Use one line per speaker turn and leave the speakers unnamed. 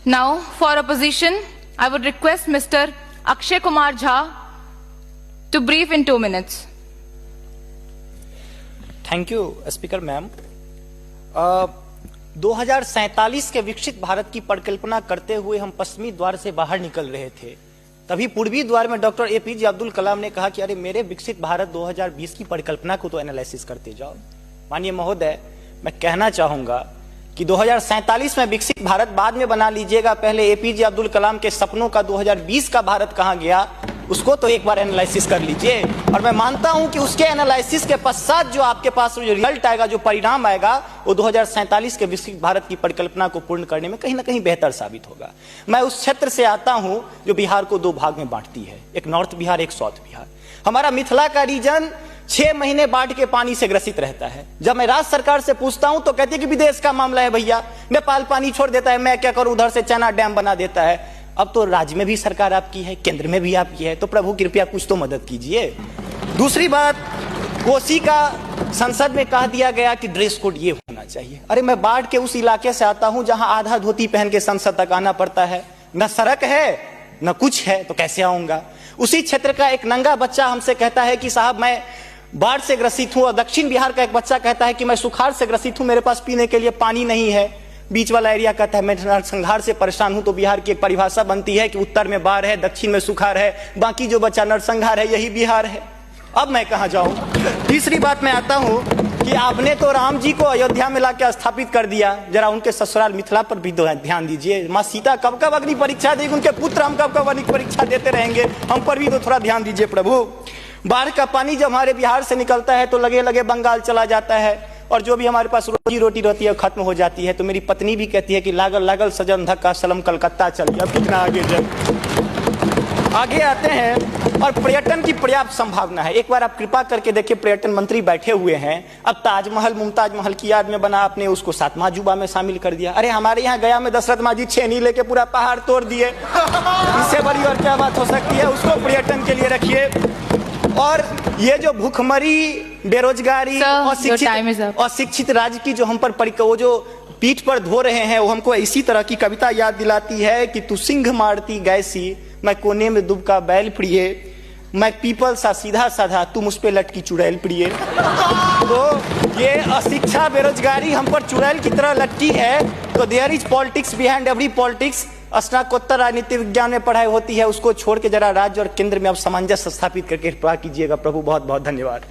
Now, for opposition, I would request Mr. Akshay Kumar Jha to brief in 2 minutes.
Thank you speaker ma'am. 2047 के विकसित भारत की परिकल्पना करते हुए हम पश्चिमी द्वार से बाहर निकल रहे थे, तभी पूर्वी द्वार में डॉक्टर एपीजे अब्दुल कलाम ने कहा कि अरे मेरे विकसित भारत 2020 की परिकल्पना को तो एनालिसिस करते जाओ। माननीय महोदय, मैं कहना चाहूंगा कि 2047 में विकसित भारत बाद में बना लीजिएगा, पहले एपीजे अब्दुल कलाम के सपनों का 2020 का भारत कहां गया उसको तो एक बार एनालिसिस कर लीजिए। और मैं मानता हूं कि उसके एनालिसिस के पश्चात जो आपके पास जो रिजल्ट आएगा, जो परिणाम आएगा, वो 2047 के विकसित भारत की परिकल्पना को पूर्ण करने में कहीं ना कहीं बेहतर साबित होगा। मैं उस क्षेत्र से आता हूं जो बिहार को 2 भाग में बांटती है, एक नॉर्थ बिहार, एक साउथ बिहार। हमारा मिथिला का रीजन 6 महीने बाढ़ के पानी से ग्रसित रहता है। जब मैं राज्य सरकार से पूछता हूं तो कहती है कि विदेश का मामला है भैया, नेपाल पानी छोड़ देता है, मैं क्या करूं, उधर से चैना डैम बना देता है। अब तो राज्य में भी सरकार आपकी है, केंद्र में भी आपकी है, तो प्रभु कृपया कुछ तो मदद कीजिए। दूसरी बात, कोसी का संसद में कह दिया गया कि ड्रेस कोड ये होना चाहिए। अरे मैं बाढ़ के उस इलाके से आता हूं जहां आधा धोती पहन के संसद तक आना पड़ता है, न सड़क है न कुछ है, तो कैसे आऊंगा। उसी क्षेत्र का एक नंगा बच्चा हमसे कहता है कि साहब मैं बाढ़ से ग्रसित हूं, और दक्षिण बिहार का एक बच्चा कहता है कि मैं सुखाड़ से ग्रसित हूं, मेरे पास पीने के लिए पानी नहीं है। बीच वाला एरिया कहता है मैं नरसंहार से परेशान हूं। तो बिहार की एक परिभाषा बनती है कि उत्तर में बाढ़ है, दक्षिण में सुखाड़ है, बाकी जो बचा नरसंहार है, यही बिहार है। अब मैं कहां जाऊं। तीसरी बात में आता हूं कि आपने तो राम जी को अयोध्या में लाकर स्थापित कर दिया, जरा उनके ससुराल मिथिला पर भी ध्यान दीजिए। माँ सीता कब कब अग्नि परीक्षा देगी, उनके पुत्र हम कब कब अग्नि परीक्षा देते रहेंगे, हम पर भी तो थोड़ा ध्यान दीजिए प्रभु। बाढ़ का पानी जब हमारे बिहार से निकलता है तो लगे लगे बंगाल चला जाता है, और जो भी हमारे पास रोजी रोटी रहती है खत्म हो जाती है। तो मेरी पत्नी भी कहती है कि लागल लागल सजन धक्का सलम कलकत्ता चलिए, अब कितना आगे जाए। आगे आते हैं, और पर्यटन की पर्याप्त संभावना है। एक बार आप कृपा करके देखिए, पर्यटन मंत्री बैठे हुए हैं, अब ताजमहल मुमताज महल की याद में बना, आपने उसको 7वां अजूबा में शामिल कर दिया। अरे हमारे यहाँ गया में दशरथ मांझी छेनी लेके पूरा पहाड़ तोड़ दिए, इससे बड़ी और क्या बात हो सकती है। उसको पर्यटन के लिए रखिए। और ये जो भूखमरी, बेरोजगारी, अशिक्षित राज्य की जो हम पर वो जो पीठ पर धो रहे हैं, वो हमको इसी तरह की कविता याद दिलाती है कि तू सिंह मारती गैसी, मैं कोने में दुबका बैल प्रिय, मैं पीपल सा सीधा साधा, तुम उस पे लटकी चुड़ैल प्रिय। तो ये अशिक्षा, बेरोजगारी हम पर चुड़ैल की तरह लटकी है। तो there is politics behind every politics. स्नातकोत्तर राजनीति विज्ञान में पढ़ाई होती है, उसको छोड़ के जरा राज्य और केंद्र में अब सामंजस्य स्थापित करके कृपा कीजिएगा प्रभु। बहुत बहुत धन्यवाद।